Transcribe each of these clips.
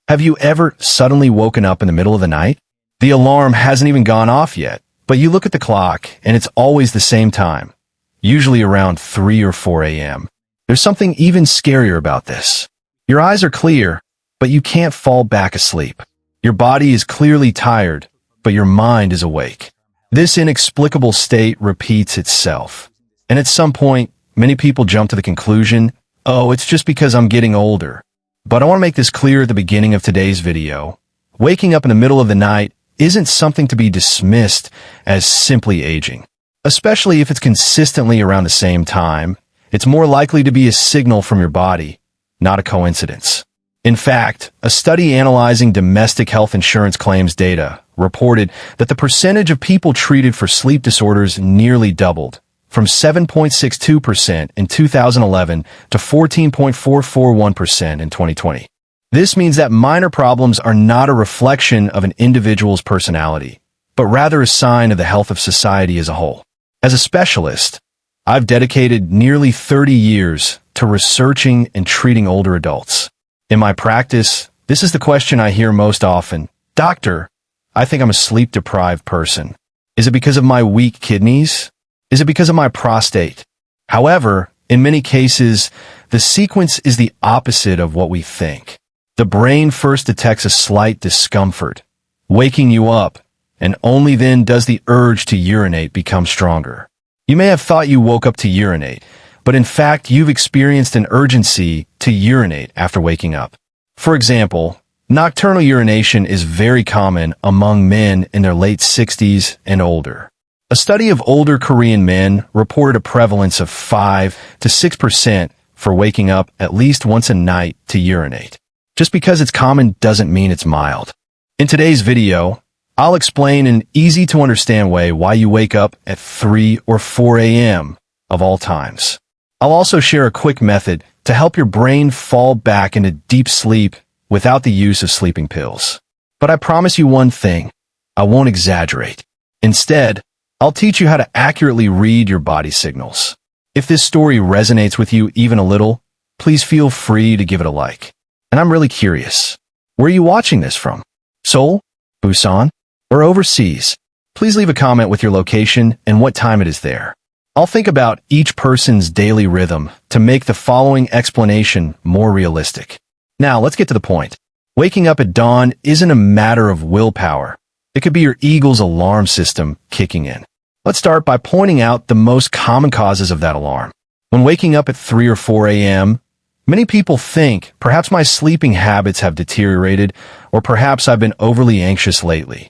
Have you ever suddenly woken up in the middle of the night? The alarm hasn't even gone off yet, but you look at the clock and it's always the same time, usually around 3 or 4 a.m. There's something even scarier about this. Your eyes are clear, but you can't fall back asleep. Your body is clearly tired, but your mind is awake. This inexplicable state repeats itself. And at some point, many people jump to the conclusion, oh, it's just because I'm getting older. But I want to make this clear at the beginning of today's video. Waking up in the middle of the night isn't something to be dismissed as simply aging. Especially if it's consistently around the same time, it's more likely to be a signal from your body, not a coincidence. In fact, a study analyzing domestic health insurance claims data reported that the percentage of people treated for sleep disorders nearly doubled, from 7.62% in 2011 to 14.441% in 2020. This means that minor problems are not a reflection of an individual's personality, but rather a sign of the health of society as a whole. As a specialist, I've dedicated nearly 30 years to researching and treating older adults. In my practice, this is the question I hear most often. Doctor, I think I'm a sleep-deprived person. Is it because of my weak kidneys? Is it because of my prostate? However, in many cases, the sequence is the opposite of what we think. The brain first detects a slight discomfort, waking you up, and only then does the urge to urinate become stronger. You may have thought you woke up to urinate, but in fact, you've experienced an urgency to urinate after waking up. For example, nocturnal urination is very common among men in their late 60s and older. A study of older Korean men reported a prevalence of 5 to 6% for waking up at least once a night to urinate. Just because it's common doesn't mean it's mild. In today's video, I'll explain in an easy-to-understand way why you wake up at 3 or 4 a.m. of all times. I'll also share a quick method to help your brain fall back into deep sleep without the use of sleeping pills. But I promise you one thing, I won't exaggerate. Instead, I'll teach you how to accurately read your body signals. If this story resonates with you even a little, please feel free to give it a like. And I'm really curious, where are you watching this from? Seoul, Busan, or overseas? Please leave a comment with your location and what time it is there. I'll think about each person's daily rhythm to make the following explanation more realistic. Now, let's get to the point. Waking up at dawn isn't a matter of willpower. It could be your eagle's alarm system kicking in. Let's start by pointing out the most common causes of that alarm. When waking up at 3 or 4 a.m., many people think perhaps my sleeping habits have deteriorated or perhaps I've been overly anxious lately.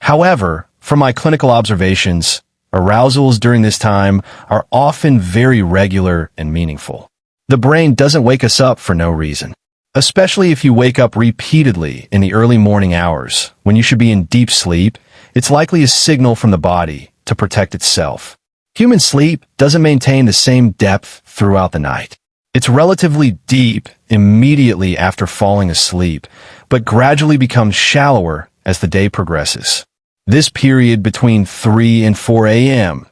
However, from my clinical observations, arousals during this time are often very regular and meaningful. The brain doesn't wake us up for no reason. Especially if you wake up repeatedly in the early morning hours, when you should be in deep sleep, it's likely a signal from the body to protect itself. Human sleep doesn't maintain the same depth throughout the night. It's relatively deep immediately after falling asleep, but gradually becomes shallower as the day progresses. This period between 3 and 4 a.m.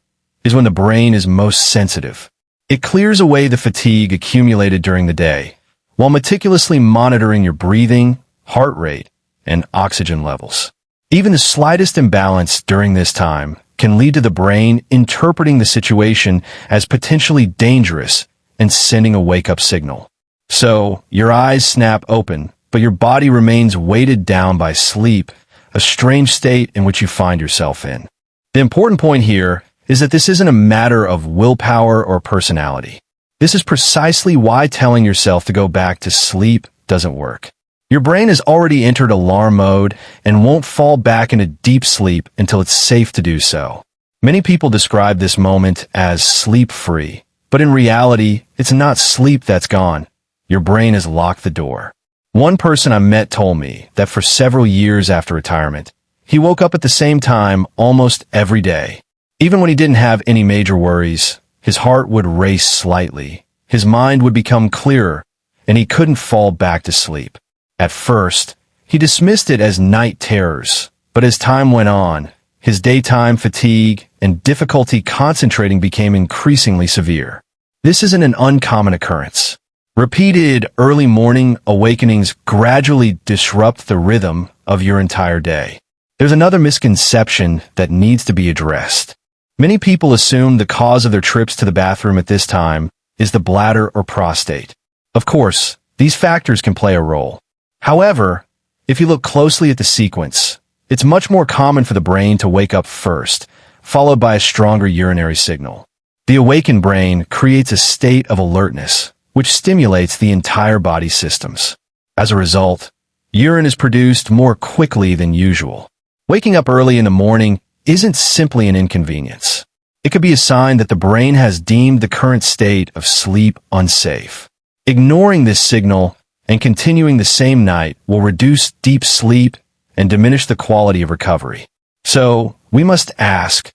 is when the brain is most sensitive. It clears away the fatigue accumulated during the day, while meticulously monitoring your breathing, heart rate, and oxygen levels. Even the slightest imbalance during this time can lead to the brain interpreting the situation as potentially dangerous and sending a wake-up signal. So, your eyes snap open, but your body remains weighted down by sleep, a strange state in which you find yourself in. The important point here is that this isn't a matter of willpower or personality. This is precisely why telling yourself to go back to sleep doesn't work. Your brain has already entered alarm mode and won't fall back into deep sleep until it's safe to do so. Many people describe this moment as sleep-free, but in reality, it's not sleep that's gone. Your brain has locked the door. One person I met told me that for several years after retirement, he woke up at the same time almost every day. Even when he didn't have any major worries, his heart would race slightly, his mind would become clearer, and he couldn't fall back to sleep. At first, he dismissed it as night terrors, but as time went on, his daytime fatigue and difficulty concentrating became increasingly severe. This isn't an uncommon occurrence. Repeated early morning awakenings gradually disrupt the rhythm of your entire day. There's another misconception that needs to be addressed. Many people assume the cause of their trips to the bathroom at this time is the bladder or prostate. Of course, these factors can play a role. However, if you look closely at the sequence, it's much more common for the brain to wake up first, followed by a stronger urinary signal. The awakened brain creates a state of alertness, which stimulates the entire body systems. As a result, urine is produced more quickly than usual. Waking up early in the morning isn't simply an inconvenience. It could be a sign that the brain has deemed the current state of sleep unsafe. Ignoring this signal and continuing the same night will reduce deep sleep and diminish the quality of recovery. So, we must ask,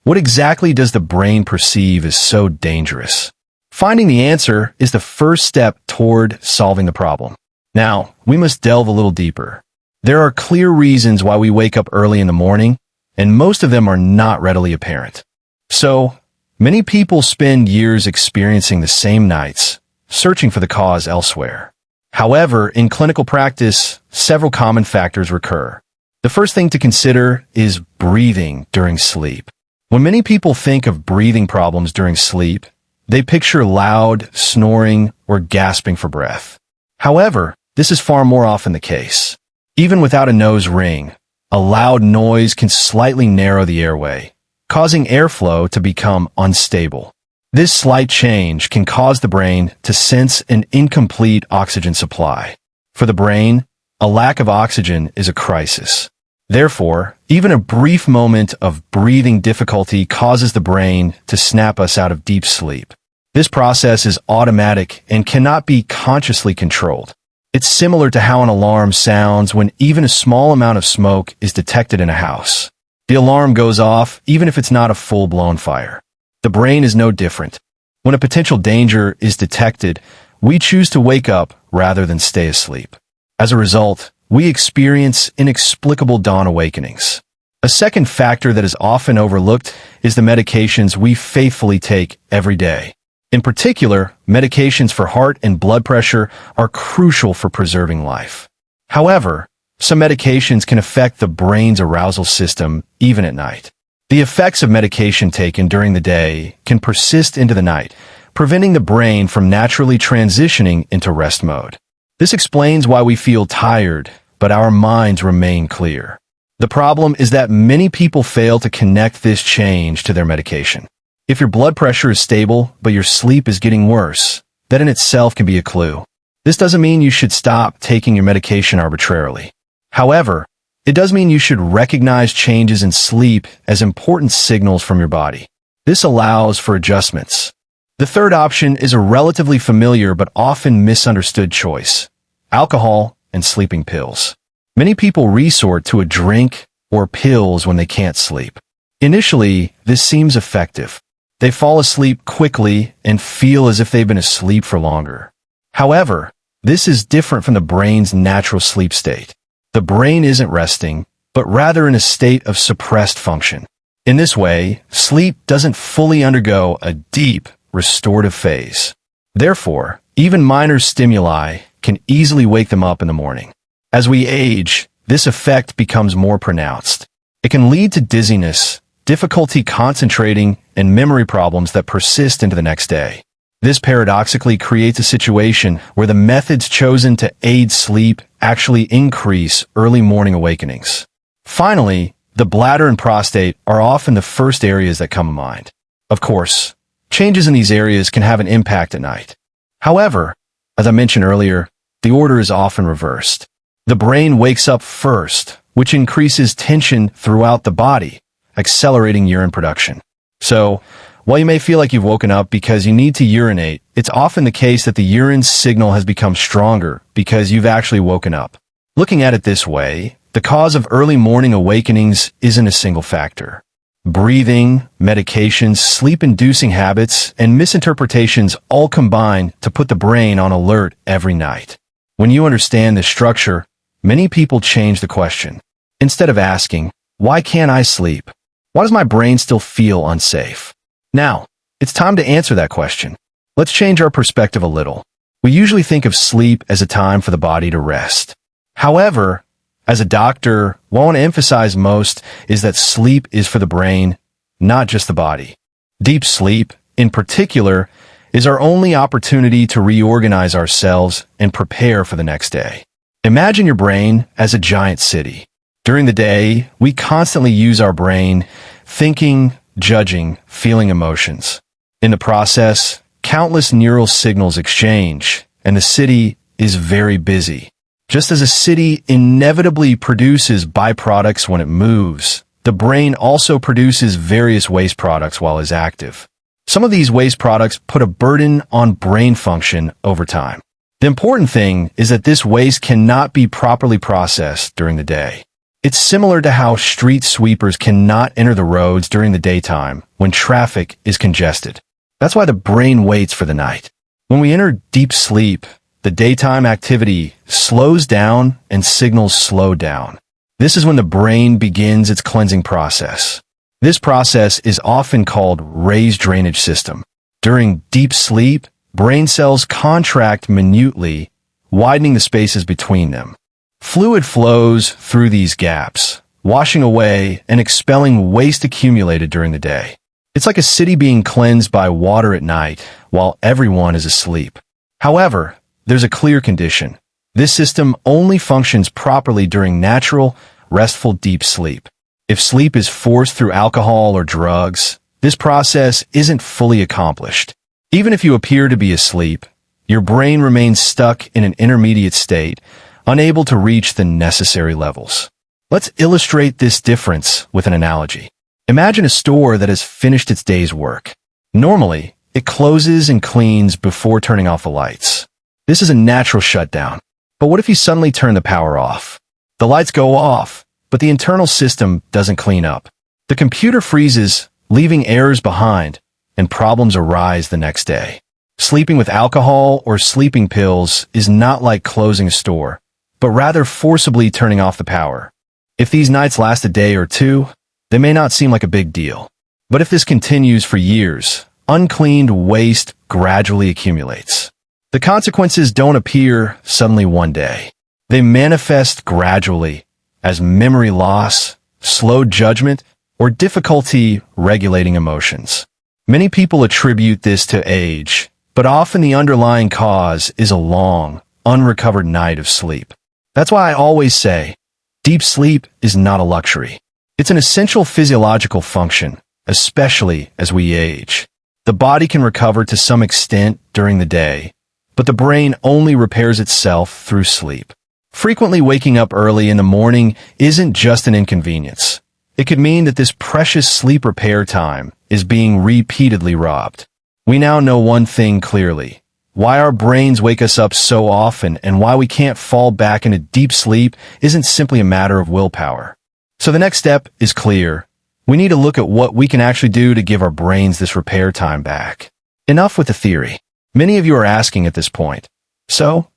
what exactly does the brain perceive as so dangerous? Finding the answer is the first step toward solving the problem. Now, we must delve a little deeper. There are clear reasons why we wake up early in the morning, and most of them are not readily apparent. So, many people spend years experiencing the same nights, searching for the cause elsewhere. However, in clinical practice, several common factors recur. The first thing to consider is breathing during sleep. When many people think of breathing problems during sleep, they picture loud, snoring, or gasping for breath. However, this is far more often the case. Even without a nose ring, a loud noise can slightly narrow the airway, causing airflow to become unstable. This slight change can cause the brain to sense an incomplete oxygen supply. For the brain, a lack of oxygen is a crisis. Therefore, even a brief moment of breathing difficulty causes the brain to snap us out of deep sleep. This process is automatic and cannot be consciously controlled. It's similar to how an alarm sounds when even a small amount of smoke is detected in a house. The alarm goes off even if it's not a full-blown fire. The brain is no different. When a potential danger is detected, we choose to wake up rather than stay asleep. As a result, we experience inexplicable dawn awakenings. A second factor that is often overlooked is the medications we faithfully take every day. In particular, medications for heart and blood pressure are crucial for preserving life. However, some medications can affect the brain's arousal system even at night. The effects of medication taken during the day can persist into the night, preventing the brain from naturally transitioning into rest mode. This explains why we feel tired, but our minds remain clear. The problem is that many people fail to connect this change to their medication. If your blood pressure is stable, but your sleep is getting worse, that in itself can be a clue. This doesn't mean you should stop taking your medication arbitrarily. However, it does mean you should recognize changes in sleep as important signals from your body. This allows for adjustments. The third option is a relatively familiar but often misunderstood choice: alcohol and sleeping pills. Many people resort to a drink or pills when they can't sleep. Initially, this seems effective. They fall asleep quickly and feel as if they've been asleep for longer. However, this is different from the brain's natural sleep state. The brain isn't resting, but rather in a state of suppressed function. In this way, sleep doesn't fully undergo a deep, restorative phase. Therefore, even minor stimuli can easily wake them up in the morning. As we age, this effect becomes more pronounced. It can lead to dizziness, difficulty concentrating, and memory problems that persist into the next day. This paradoxically creates a situation where the methods chosen to aid sleep actually increase early morning awakenings. Finally, the bladder and prostate are often the first areas that come to mind. Of course, changes in these areas can have an impact at night. However, as I mentioned earlier, the order is often reversed. The brain wakes up first, which increases tension throughout the body, accelerating urine production. So, while you may feel like you've woken up because you need to urinate, it's often the case that the urine signal has become stronger because you've actually woken up. Looking at it this way, the cause of early morning awakenings isn't a single factor. Breathing, medications, sleep-inducing habits, and misinterpretations all combine to put the brain on alert every night. When you understand this structure, many people change the question. Instead of asking, "Why can't I sleep? Why does my brain still feel unsafe?" Now, it's time to answer that question. Let's change our perspective a little. We usually think of sleep as a time for the body to rest. However, as a doctor, what I want to emphasize most is that sleep is for the brain, not just the body. Deep sleep, in particular, is our only opportunity to reorganize ourselves and prepare for the next day. Imagine your brain as a giant city. During the day, we constantly use our brain, thinking, judging, feeling emotions. In the process, countless neural signals exchange, and the city is very busy. Just as a city inevitably produces byproducts when it moves, the brain also produces various waste products while it's active. Some of these waste products put a burden on brain function over time. The important thing is that this waste cannot be properly processed during the day. It's similar to how street sweepers cannot enter the roads during the daytime when traffic is congested. That's why the brain waits for the night. When we enter deep sleep, the daytime activity slows down and signals slow down. This is when the brain begins its cleansing process. This process is often called raised drainage system. During deep sleep, brain cells contract minutely, widening the spaces between them. Fluid flows through these gaps, washing away and expelling waste accumulated during the day. It's like a city being cleansed by water at night while everyone is asleep. However, there's a clear condition. This system only functions properly during natural, restful deep sleep. If sleep is forced through alcohol or drugs, this process isn't fully accomplished. Even if you appear to be asleep, your brain remains stuck in an intermediate state, unable to reach the necessary levels. Let's illustrate this difference with an analogy. Imagine a store that has finished its day's work. Normally, it closes and cleans before turning off the lights. This is a natural shutdown. But what if you suddenly turn the power off? The lights go off, but the internal system doesn't clean up. The computer freezes, leaving errors behind, and problems arise the next day. Sleeping with alcohol or sleeping pills is not like closing a store, but rather forcibly turning off the power. If these nights last a day or two, they may not seem like a big deal. But if this continues for years, uncleaned waste gradually accumulates. The consequences don't appear suddenly one day. They manifest gradually as memory loss, slow judgment, or difficulty regulating emotions. Many people attribute this to age, but often the underlying cause is a long, unrecovered night of sleep. That's why I always say, deep sleep is not a luxury. It's an essential physiological function, especially as we age. The body can recover to some extent during the day, but the brain only repairs itself through sleep. Frequently waking up early in the morning isn't just an inconvenience. It could mean that this precious sleep repair time is being repeatedly robbed. We now know one thing clearly: why our brains wake us up so often and why we can't fall back into deep sleep isn't simply a matter of willpower. So the next step is clear. We need to look at what we can actually do to give our brains this repair time back. Enough with the theory. Many of you are asking at this point, so,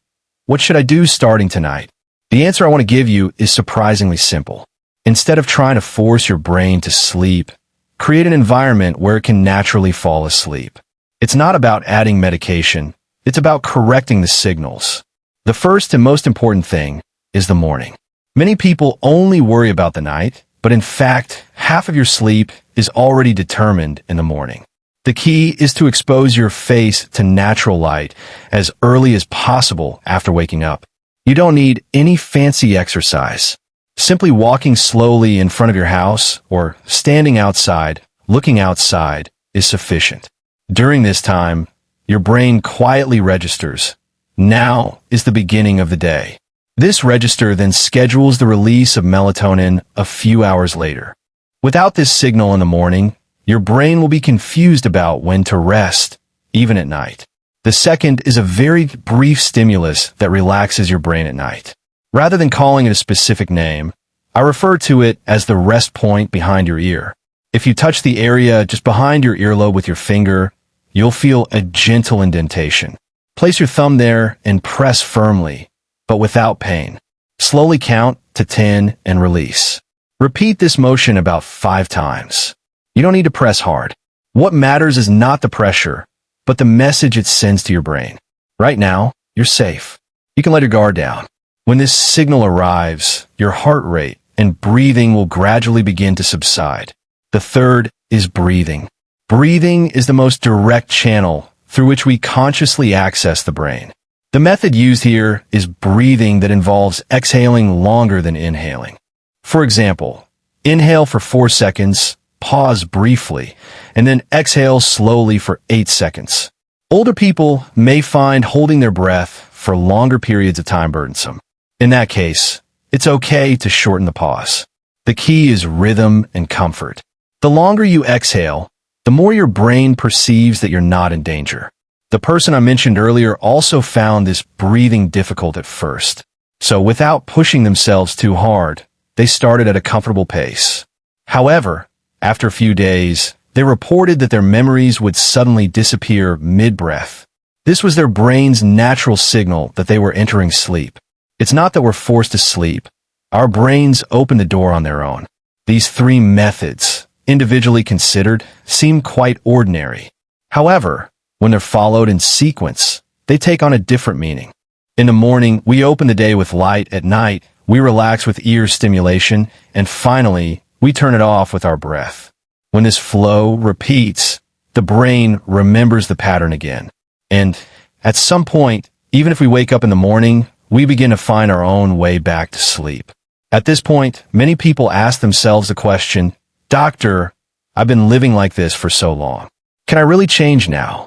what should I do starting tonight? The answer I want to give you is surprisingly simple. Instead of trying to force your brain to sleep, create an environment where it can naturally fall asleep. It's not about adding medication. It's about correcting the signals. The first and most important thing is the morning. Many people only worry about the night, but in fact, half of your sleep is already determined in the morning. The key is to expose your face to natural light as early as possible after waking up. You don't need any fancy exercise. Simply walking slowly in front of your house or standing outside, looking outside, is sufficient. During this time, your brain quietly registers. Now is the beginning of the day. This register then schedules the release of melatonin a few hours later. Without this signal in the morning, your brain will be confused about when to rest, even at night. The second is a very brief stimulus that relaxes your brain at night. Rather than calling it a specific name, I refer to it as the rest point behind your ear. If you touch the area just behind your earlobe with your finger, you'll feel a gentle indentation. Place your thumb there and press firmly, but without pain. Slowly count to 10 and release. Repeat this motion about 5 times. You don't need to press hard. What matters is not the pressure, but the message it sends to your brain. Right now, you're safe. You can let your guard down. When this signal arrives, your heart rate and breathing will gradually begin to subside. The third is breathing. Breathing is the most direct channel through which we consciously access the brain. The method used here is breathing that involves exhaling longer than inhaling. For example, inhale for 4 seconds, pause briefly, and then exhale slowly for 8 seconds. Older people may find holding their breath for longer periods of time burdensome. In that case, it's okay to shorten the pause. The key is rhythm and comfort. The longer you exhale, the more your brain perceives that you're not in danger. The person I mentioned earlier also found this breathing difficult at first. So without pushing themselves too hard, they started at a comfortable pace. However, after a few days, they reported that their memories would suddenly disappear mid-breath. This was their brain's natural signal that they were entering sleep. It's not that we're forced to sleep. Our brains open the door on their own. These 3 methods, individually considered, seem quite ordinary. However, when they're followed in sequence, they take on a different meaning. In the morning, we open the day with light. At night, we relax with ear stimulation. And finally, we turn it off with our breath. When this flow repeats, the brain remembers the pattern again. And at some point, even if we wake up in the morning, we begin to find our own way back to sleep. At this point, many people ask themselves the question, "Doctor, I've been living like this for so long. Can I really change now?"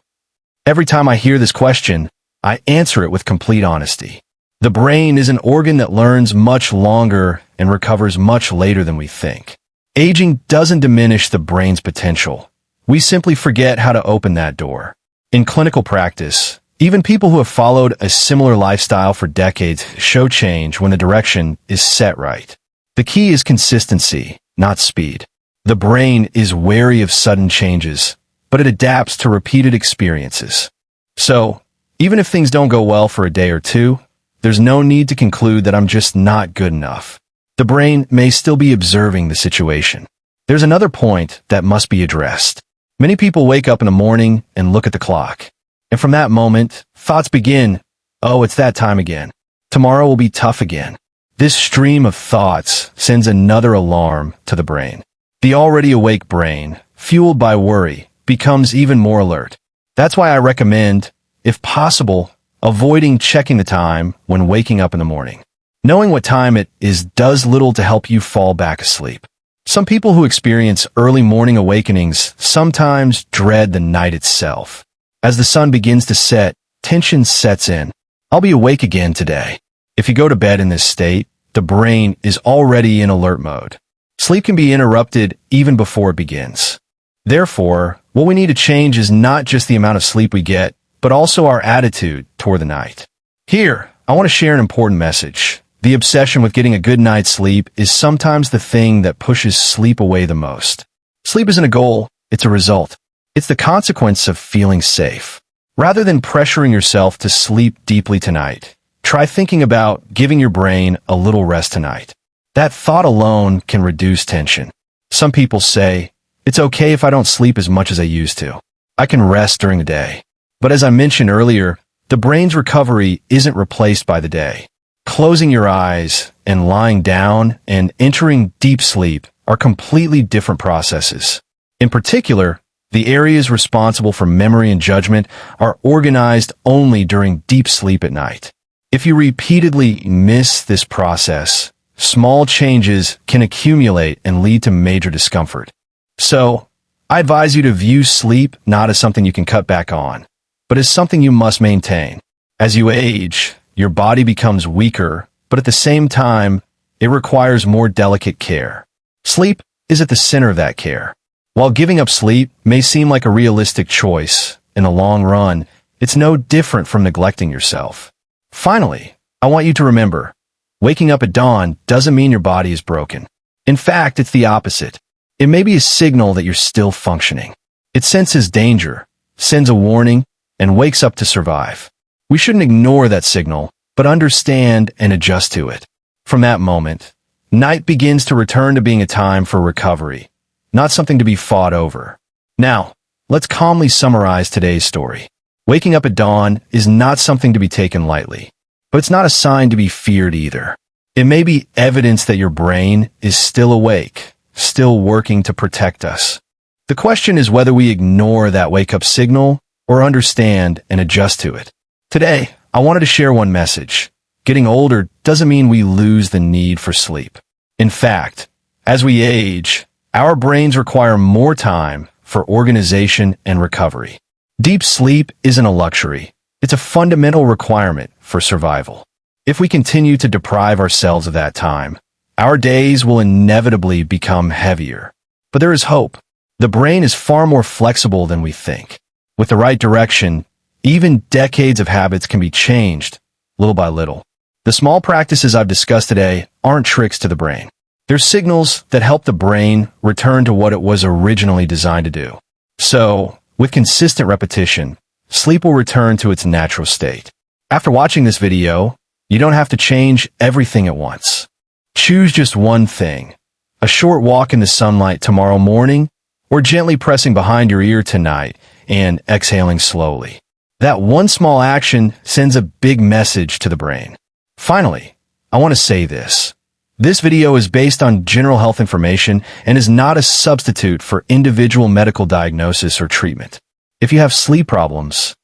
Every time I hear this question, I answer it with complete honesty. The brain is an organ that learns much longer and recovers much later than we think. Aging doesn't diminish the brain's potential. We simply forget how to open that door. In clinical practice, even people who have followed a similar lifestyle for decades show change when the direction is set right. The key is consistency, not speed. The brain is wary of sudden changes, but it adapts to repeated experiences. So, even if things don't go well for a day or two, there's no need to conclude that I'm just not good enough. The brain may still be observing the situation. There's another point that must be addressed. Many people wake up in the morning and look at the clock. And from that moment, thoughts begin, "Oh, it's that time again. Tomorrow will be tough again." This stream of thoughts sends another alarm to the brain. The already awake brain, fueled by worry, becomes even more alert. That's why I recommend, if possible, avoiding checking the time when waking up in the morning. Knowing what time it is does little to help you fall back asleep. Some people who experience early morning awakenings sometimes dread the night itself. As the sun begins to set, tension sets in. "I'll be awake again today." If you go to bed in this state, the brain is already in alert mode. Sleep can be interrupted even before it begins. Therefore, what we need to change is not just the amount of sleep we get, but also our attitude toward the night. Here, I want to share an important message. The obsession with getting a good night's sleep is sometimes the thing that pushes sleep away the most. Sleep isn't a goal, it's a result. It's the consequence of feeling safe. Rather than pressuring yourself to sleep deeply tonight, try thinking about giving your brain a little rest tonight. That thought alone can reduce tension. Some people say, "It's okay if I don't sleep as much as I used to. I can rest during the day." But as I mentioned earlier, the brain's recovery isn't replaced by the day. Closing your eyes and lying down and entering deep sleep are completely different processes. In particular, the areas responsible for memory and judgment are organized only during deep sleep at night. If you repeatedly miss this process, small changes can accumulate and lead to major discomfort. So, I advise you to view sleep not as something you can cut back on, but as something you must maintain. As you age, your body becomes weaker, but at the same time, it requires more delicate care. Sleep is at the center of that care. While giving up sleep may seem like a realistic choice, in the long run, it's no different from neglecting yourself. Finally, I want you to remember, waking up at dawn doesn't mean your body is broken. In fact, it's the opposite. It may be a signal that you're still functioning. It senses danger, sends a warning, and wakes up to survive. We shouldn't ignore that signal, but understand and adjust to it. From that moment, night begins to return to being a time for recovery, not something to be fought over. Now, let's calmly summarize today's story. Waking up at dawn is not something to be taken lightly, but it's not a sign to be feared either. It may be evidence that your brain is still awake, still working to protect us. The question is whether we ignore that wake-up signal or understand and adjust to it. Today, I wanted to share one message. Getting older doesn't mean we lose the need for sleep. In fact, as we age, our brains require more time for organization and recovery. Deep sleep isn't a luxury. It's a fundamental requirement for survival. If we continue to deprive ourselves of that time, our days will inevitably become heavier. But there is hope. The brain is far more flexible than we think. With the right direction, even decades of habits can be changed, little by little. The small practices I've discussed today aren't tricks to the brain. They're signals that help the brain return to what it was originally designed to do. So, with consistent repetition, sleep will return to its natural state. After watching this video, you don't have to change everything at once. Choose just one thing. A short walk in the sunlight tomorrow morning, or gently pressing behind your ear tonight and exhaling slowly. That one small action sends a big message to the brain. Finally, I want to say this. This video is based on general health information and is not a substitute for individual medical diagnosis or treatment. If you have sleep problems,